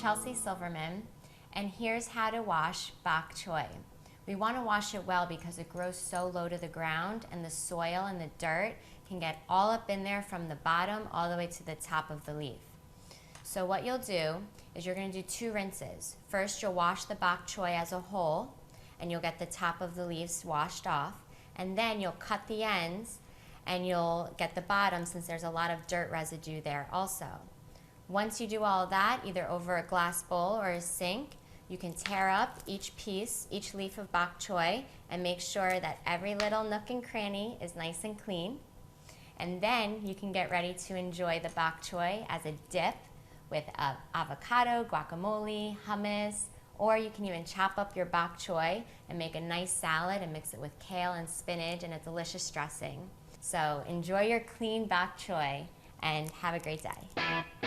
Chelsea Silverman, and here's how to wash bok choy. We want to wash it well because it grows so low to the ground and the soil and the dirt can get all up in there from the bottom all the way to the top of the leaf. So what you'll do is you're going to do 2 rinses. First, you'll wash the bok choy as a whole, and you'll get the top of the leaves washed off, and then you'll cut the ends and you'll get the bottom since there's a lot of dirt residue there also. Once you do all of that, either over a glass bowl or a sink, you can tear up each piece, each leaf of bok choy, and make sure that every little nook and cranny is nice and clean. And then you can get ready to enjoy the bok choy as a dip with avocado, guacamole, hummus, or you can even chop up your bok choy and make a nice salad and mix it with kale and spinach and a delicious dressing. So enjoy your clean bok choy and have a great day.